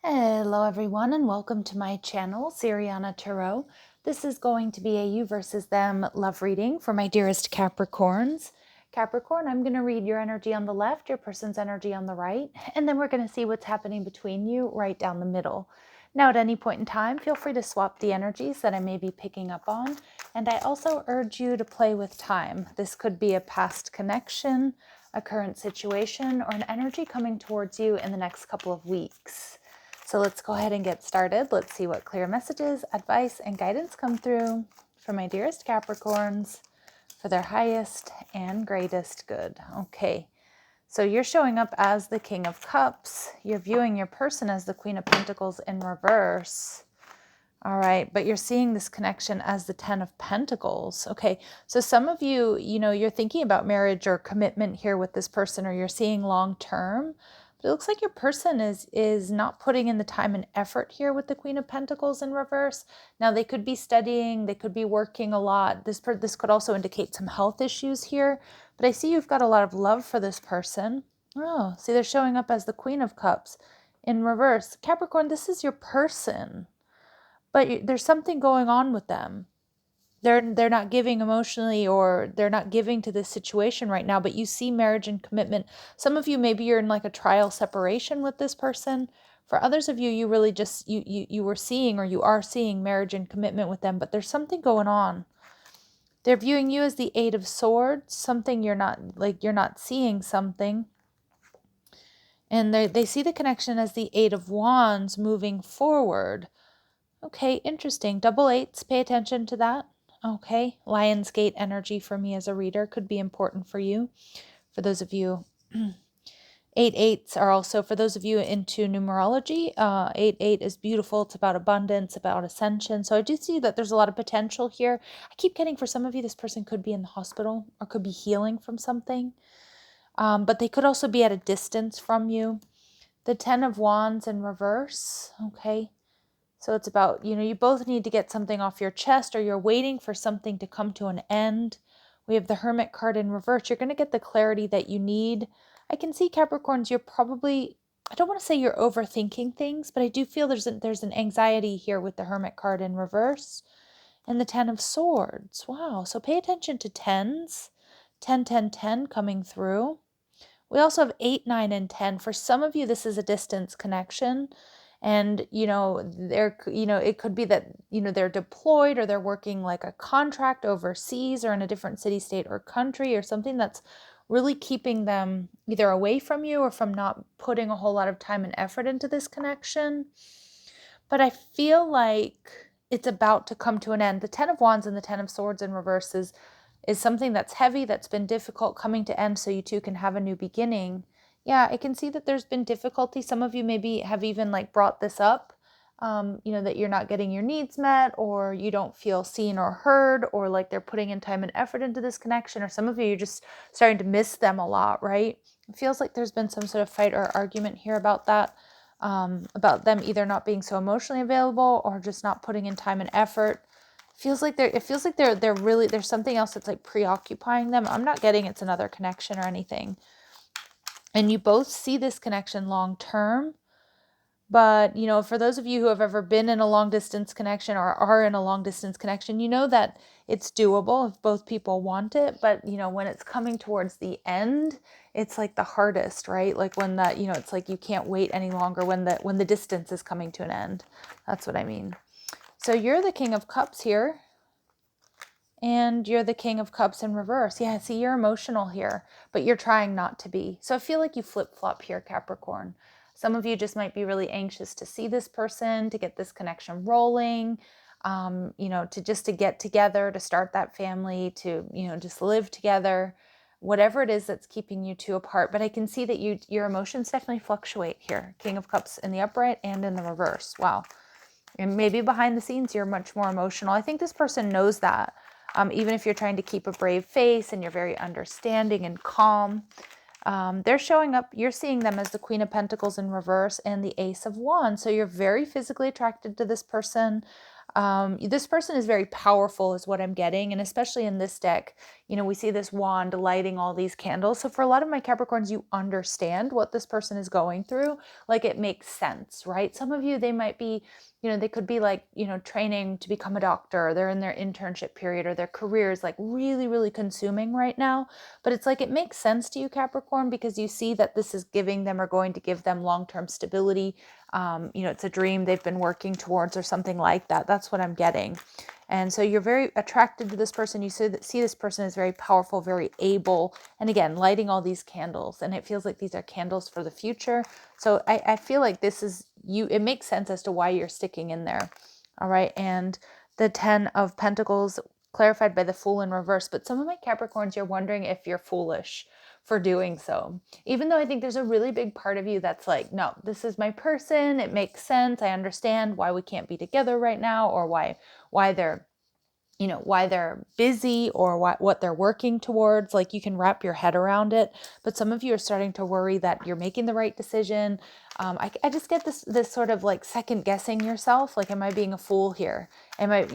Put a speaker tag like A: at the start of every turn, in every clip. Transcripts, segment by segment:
A: Hello everyone and welcome to my channel, Siriana Tarot. This is going to be a you versus them love reading for my dearest Capricorns. Capricorn, I'm going to read your energy on the left, your person's energy on the right, and then we're going to see what's happening between you right down the middle. Now at any point in time, feel free to swap the energies that I may be picking up on, and I also urge you to play with time. This could be a past connection, a current situation, or an energy coming towards you in the next couple of weeks. So let's go ahead and get started. Let's see what clear messages, advice, and guidance come through for my dearest Capricorns for their highest and greatest good. Okay, so you're showing up as the King of Cups. You're viewing your person as the Queen of Pentacles in reverse. All right, but you're seeing this connection as the Ten of Pentacles. Okay, so some of you, you're thinking about marriage or commitment here with this person, or you're seeing long term. But it looks like your person is not putting in the time and effort here with the Queen of Pentacles in reverse. Now, they could be studying, they could be working a lot. This could also indicate some health issues here. But I see you've got a lot of love for this person. Oh, see, they're showing up as the Queen of Cups in reverse. Capricorn, this is your person. But there's something going on with them. They're not giving emotionally, or they're not giving to this situation right now, but you see marriage and commitment. Some of you, maybe you're in like a trial separation with this person. For others of you, you really just, you were seeing, or you are seeing marriage and commitment with them, but there's something going on. They're viewing you as the Eight of Swords, something you're not seeing something. And they see the connection as the Eight of Wands moving forward. Okay, interesting. Double eights, pay attention to that. Okay, Lionsgate energy for me as a reader could be important for you. For those of you, 8/8s are also, for those of you into numerology, 8/8 is beautiful. It's about abundance, about ascension. So I do see that there's a lot of potential here. I keep getting, for some of you, this person could be in the hospital or could be healing from something. But they could also be at a distance from you. The 10 of Wands in reverse, okay. So it's about, you both need to get something off your chest, or you're waiting for something to come to an end. We have the Hermit card in reverse. You're going to get the clarity that you need. I can see, Capricorns, you're probably, I don't want to say you're overthinking things, but I do feel there's an anxiety here with the Hermit card in reverse. And the 10 of Swords. Wow. So pay attention to tens. 10, 10, 10 coming through. We also have 8, 9, and 10. For some of you, this is a distance connection. And, it could be that, they're deployed, or they're working like a contract overseas, or in a different city, state, or country, or something that's really keeping them either away from you or from not putting a whole lot of time and effort into this connection. But I feel like it's about to come to an end. The 10 of Wands and the 10 of Swords in reverse is something that's heavy, that's been difficult, coming to end so you two can have a new beginning. Yeah, I can see that there's been difficulty. Some of you maybe have even brought this up, that you're not getting your needs met, or you don't feel seen or heard, or like they're putting in time and effort into this connection, or some of you, you're just starting to miss them a lot, right? It feels like there's been some sort of fight or argument here about that, about them either not being so emotionally available or just not putting in time and effort. It feels like they're really, there's something else that's preoccupying them. I'm not getting it's another connection or anything. And you both see this connection long term. But, for those of you who have ever been in a long distance connection, or are in a long distance connection, you know that it's doable if both people want it. But, when it's coming towards the end, it's like the hardest, right? Like when that, it's like you can't wait any longer when the distance is coming to an end. That's what I mean. So you're the King of Cups here. And you're the King of Cups in reverse. Yeah, see, you're emotional here, but you're trying not to be. So I feel like you flip-flop here, Capricorn. Some of you just might be really anxious to see this person, to get this connection rolling, to get together, to start that family, to, just live together, whatever it is that's keeping you two apart. But I can see that your emotions definitely fluctuate here. King of Cups in the upright and in the reverse. Wow. And maybe behind the scenes, you're much more emotional. I think this person knows that. Even if you're trying to keep a brave face and you're very understanding and calm, they're showing up. You're seeing them as the Queen of Pentacles in reverse and the Ace of Wands. So you're very physically attracted to this person. This person is very powerful is what I'm getting. And especially in this deck, we see this wand lighting all these candles. So for a lot of my Capricorns, you understand what this person is going through. Like it makes sense, right? Some of you, they might be, they could be like, training to become a doctor. They're in their internship period, or their career is like really, really consuming right now. But it's like, it makes sense to you, Capricorn, because you see that this is giving them, or going to give them, long-term stability. It's a dream they've been working towards or something like that. That's what I'm getting. And so you're very attracted to this person. You see this person is very powerful, very able. And again, lighting all these candles. And it feels like these are candles for the future. So I feel like this is you. It makes sense as to why you're sticking in there. All right. And the 10 of Pentacles clarified by the Fool in reverse. But some of my Capricorns, you're wondering if you're foolish for doing so. Even though I think there's a really big part of you that's like, no, this is my person. It makes sense. I understand why we can't be together right now, or why they're why they're busy, or what they're working towards. Like you can wrap your head around it, but some of you are starting to worry that you're making the right decision. I just get this sort of like second guessing yourself. Like, am I being a fool here? Am I,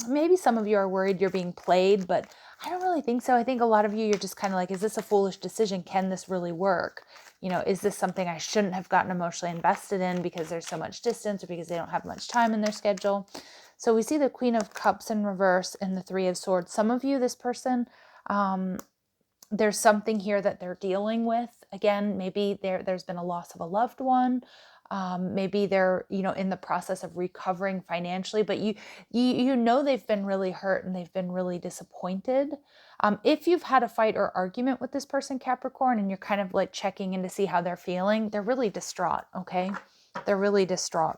A: maybe some of you are worried you're being played, but I don't really think so. I think a lot of you, you're just kind of like, is this a foolish decision? Can this really work? Is this something I shouldn't have gotten emotionally invested in because there's so much distance, or because they don't have much time in their schedule? So we see the Queen of Cups in reverse and the Three of Swords. Some of you, this person, there's something here that they're dealing with. Again, maybe there's been a loss of a loved one. Maybe they're, in the process of recovering financially, but you they've been really hurt and they've been really disappointed. If you've had a fight or argument with this person, Capricorn, and you're kind of like checking in to see how they're feeling, they're really distraught, okay? They're really distraught.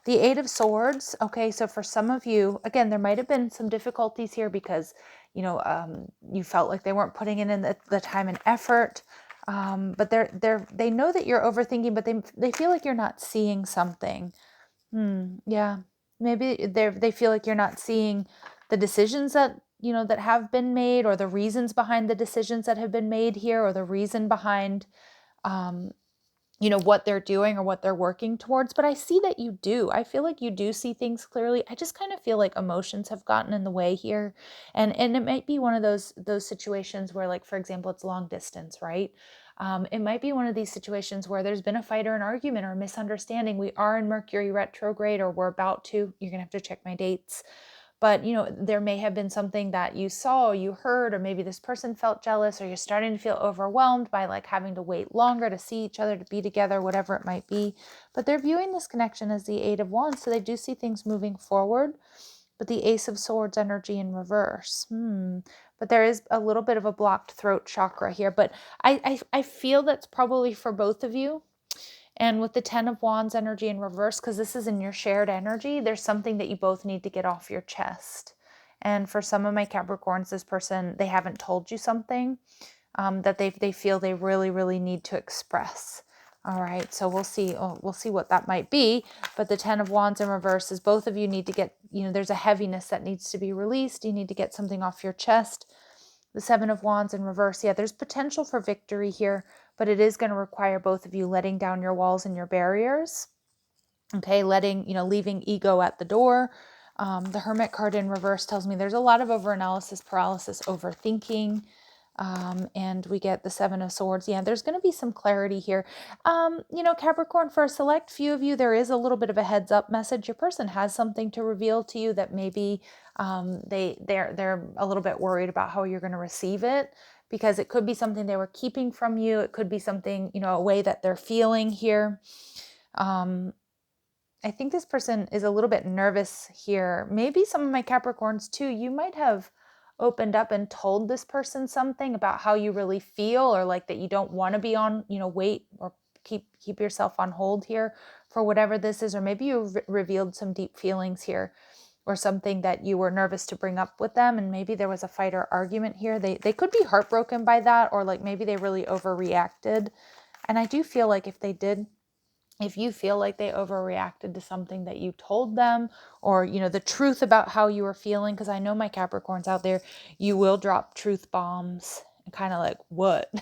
A: The Eight of Swords, okay, so for some of you, again, there might have been some difficulties here because, you felt like they weren't putting in the time and effort. But they know that you're overthinking, but they feel like you're not seeing something. Yeah, maybe they feel like you're not seeing the decisions that that have been made, or the reasons behind the decisions that have been made here, or the reason behind what they're doing or what they're working towards. But I see that you do. I feel like you do see things clearly. I just kind of feel like emotions have gotten in the way here. And it might be one of those situations where, like, for example, it's long distance, right? It might be one of these situations where there's been a fight or an argument or a misunderstanding. We are in Mercury retrograde, or we're about to. You're going to have to check my dates. But, there may have been something that you saw, or you heard, or maybe this person felt jealous, or you're starting to feel overwhelmed by like having to wait longer to see each other, to be together, whatever it might be. But they're viewing this connection as the Eight of Wands. So they do see things moving forward. But the Ace of Swords energy in reverse. But there is a little bit of a blocked throat chakra here. But I feel that's probably for both of you. And with the 10 of Wands energy in reverse, because this is in your shared energy, there's something that you both need to get off your chest. And for some of my Capricorns, this person, they haven't told you something that they feel they really, really need to express. All right, so we'll see what that might be. But the 10 of Wands in reverse is both of you need to get, there's a heaviness that needs to be released. You need to get something off your chest. The 7 of Wands in reverse, yeah, there's potential for victory here, but it is going to require both of you letting down your walls and your barriers. Okay, leaving ego at the door. The Hermit card in reverse tells me there's a lot of overanalysis, paralysis, overthinking. And we get the 7 of Swords. Yeah, there's going to be some clarity here. Capricorn, for a select few of you, there is a little bit of a heads up message. Your person has something to reveal to you that maybe they're a little bit worried about how you're going to receive it, because it could be something they were keeping from you. It could be something, a way that they're feeling here. I think this person is a little bit nervous here. Maybe some of my Capricorns too, you might have opened up and told this person something about how you really feel, or like that you don't want to be on, wait or keep yourself on hold here for whatever this is. Or maybe you revealed some deep feelings here, or something that you were nervous to bring up with them. And maybe there was a fight or argument here. They could be heartbroken by that, or like maybe they really overreacted. And I do feel like if you feel like they overreacted to something that you told them, or, the truth about how you were feeling, because I know my Capricorns out there, you will drop truth bombs and kind of like, what,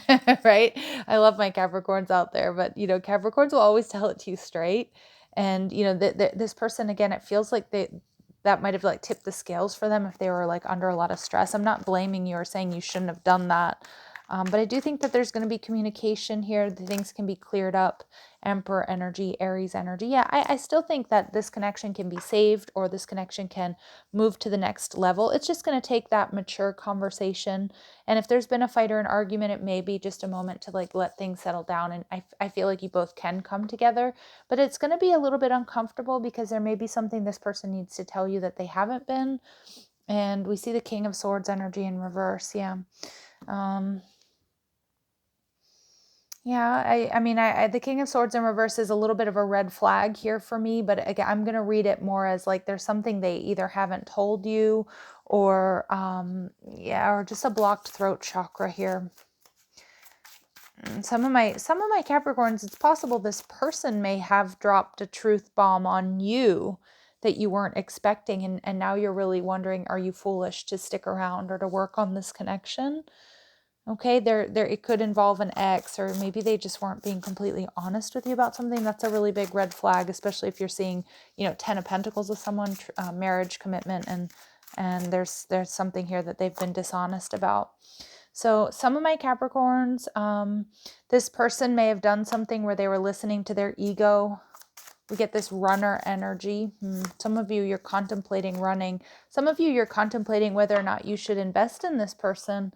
A: right? I love my Capricorns out there, but, Capricorns will always tell it to you straight. And, this person, again, it feels like that might have like tipped the scales for them if they were like under a lot of stress. I'm not blaming you or saying you shouldn't have done that. But I do think that there's going to be communication here. The things can be cleared up. Emperor energy, Aries energy. Yeah, I still think that this connection can be saved, or this connection can move to the next level. It's just going to take that mature conversation. And if there's been a fight or an argument, it may be just a moment to like let things settle down. And I feel like you both can come together, but it's going to be a little bit uncomfortable because there may be something this person needs to tell you that they haven't been. And we see the King of Swords energy in reverse. Yeah. Yeah, I mean, the King of Swords in reverse is a little bit of a red flag here for me, but again, I'm going to read it more as like there's something they either haven't told you, or yeah, or just a blocked throat chakra here. Some of my Capricorns, it's possible this person may have dropped a truth bomb on you that you weren't expecting, and now you're really wondering, are you foolish to stick around or to work on this connection? Okay, there it could involve an ex, or maybe they just weren't being completely honest with you about something. That's a really big red flag, especially if you're seeing, 10 of Pentacles with someone, marriage, commitment, and there's something here that they've been dishonest about. So some of my Capricorns, this person may have done something where they were listening to their ego. We get this runner energy. Some of you, you're contemplating running. Some of you, you're contemplating whether or not you should invest in this person,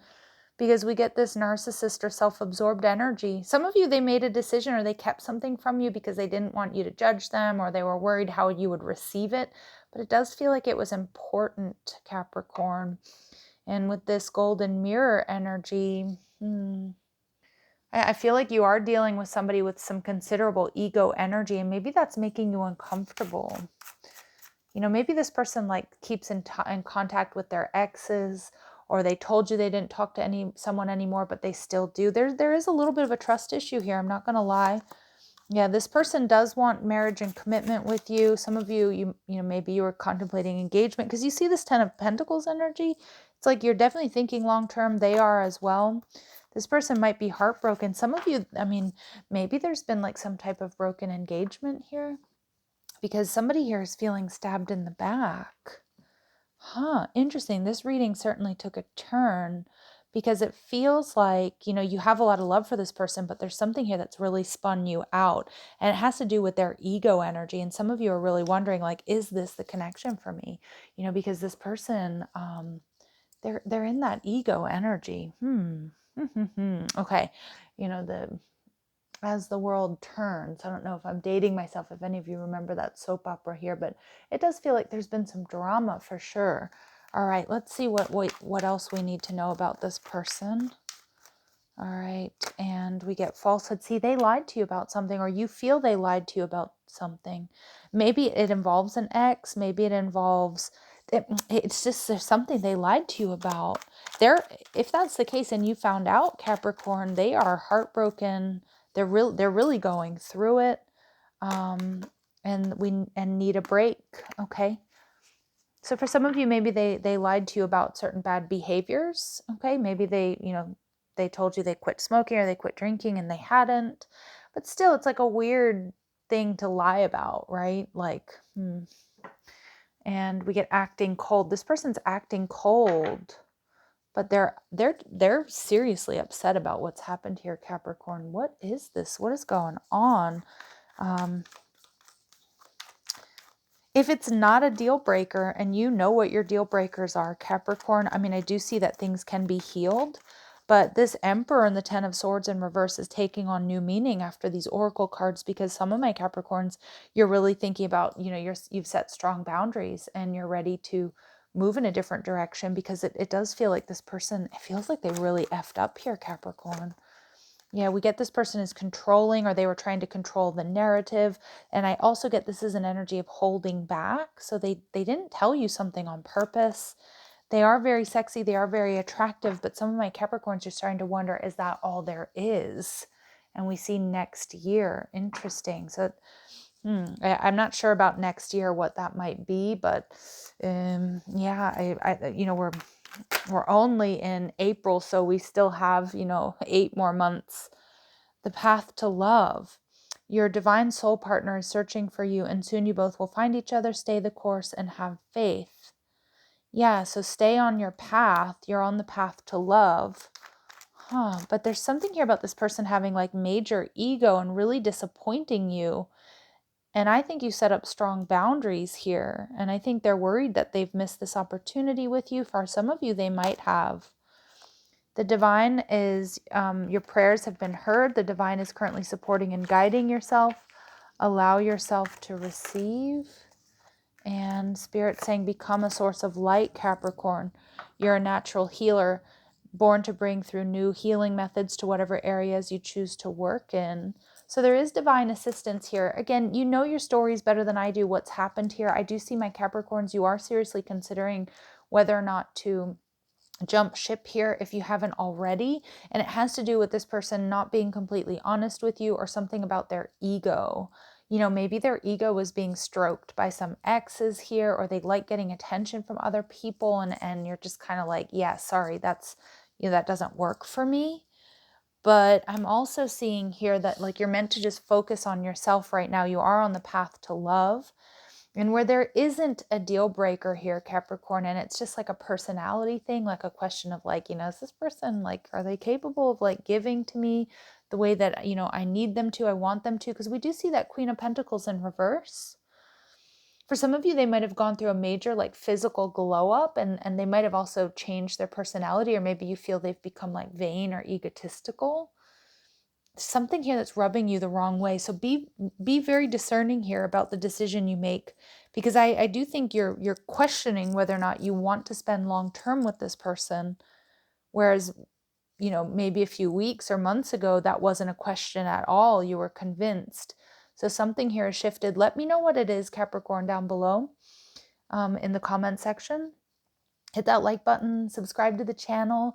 A: because we get this narcissist or self-absorbed energy. Some of you, they made a decision or they kept something from you because they didn't want you to judge them, or they were worried how you would receive it. But it does feel like it was important, Capricorn. And with this golden mirror energy, I feel like you are dealing with somebody with some considerable ego energy, and maybe that's making you uncomfortable. Maybe this person like keeps in contact with their exes, or they told you they didn't talk to someone anymore, but they still do. There is a little bit of a trust issue here. I'm not going to lie. Yeah, this person does want marriage and commitment with you. Some of you, maybe you were contemplating engagement, because you see this 10 of Pentacles energy. It's like you're definitely thinking long-term. They are as well. This person might be heartbroken. Some of you, I mean, maybe there's been like some type of broken engagement here, because somebody here is feeling stabbed in the back. Interesting. This reading certainly took a turn, because it feels like, you have a lot of love for this person, but there's something here that's really spun you out, and it has to do with their ego energy. And some of you are really wondering, like, is this the connection for me? Because this person, they're in that ego energy. Okay. As the world turns. I don't know if I'm dating myself, if any of you remember that soap opera here, but it does feel like there's been some drama for sure. All right, let's see what else we need to know about this person. All right, and we get falsehood. See, they lied to you about something, or you feel they lied to you about something. Maybe it involves an ex. Maybe it involves, it's just there's something they lied to you about. If that's the case and you found out, Capricorn, they are heartbroken. They're really going through it, and need a break. Okay. So for some of you, maybe they lied to you about certain bad behaviors. Okay. Maybe they told you they quit smoking or they quit drinking and they hadn't, but still it's like a weird thing to lie about, right? Like, and we get acting cold. This person's acting cold, but they're seriously upset about what's happened here, Capricorn. What is this? What is going on? If it's not a deal breaker, and you know what your deal breakers are, Capricorn, I mean, I do see that things can be healed, but this Emperor and the 10 of Swords in reverse is taking on new meaning after these Oracle cards, because some of my Capricorns, you're really thinking about, you've set strong boundaries and you're ready to move in a different direction, because it does feel like this person, it feels like they really effed up here, Capricorn. Yeah, we get this person is controlling, or they were trying to control the narrative. And I also get this is an energy of holding back. So they didn't tell you something on purpose. They are very sexy. They are very attractive. But some of my Capricorns are starting to wonder, is that all there is? And we see next year. Interesting. So I'm not sure about next year, what that might be. But yeah, we're only in April, so we still have, 8 more months. The path to love. Your divine soul partner is searching for you, and soon you both will find each other. Stay the course and have faith. Yeah, so stay on your path. You're on the path to love. But there's something here about this person having like major ego and really disappointing you. And I think you set up strong boundaries here. And I think they're worried that they've missed this opportunity with you. For some of you, they might have. The divine is, your prayers have been heard. The divine is currently supporting and guiding yourself. Allow yourself to receive. And Spirit saying, become a source of light, Capricorn. You're a natural healer, born to bring through new healing methods to whatever areas you choose to work in. So there is divine assistance here. Again, you know your stories better than I do, what's happened here. I do see, my Capricorns, you are seriously considering whether or not to jump ship here if you haven't already. And it has to do with this person not being completely honest with you, or something about their ego. You know, maybe their ego was being stroked by some exes here, or they like getting attention from other people, and you're just kind of like, yeah, sorry, that's, you know, that doesn't work for me. But I'm also seeing here that like you're meant to just focus on yourself right now. You are on the path to love. And where there isn't a deal breaker here, Capricorn, and it's just like a personality thing, like a question of like, you know, is this person like, are they capable of like giving to me the way that, you know, I need them to, I want them to? Because we do see that Queen of Pentacles in reverse. For some of you, they might have gone through a major like physical glow up, and they might have also changed their personality, or maybe you feel they've become like vain or egotistical. Something here that's rubbing you the wrong way. So be very discerning here about the decision you make, because I do think you're questioning whether or not you want to spend long term with this person, whereas, you know, maybe a few weeks or months ago that wasn't a question at all. You were convinced. So something here has shifted. Let me know what it is, Capricorn, down below in the comment section. Hit that like button, subscribe to the channel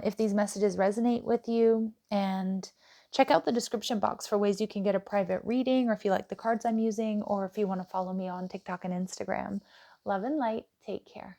A: if these messages resonate with you, and check out the description box for ways you can get a private reading, or if you like the cards I'm using, or if you want to follow me on TikTok and Instagram. Love and light. Take care.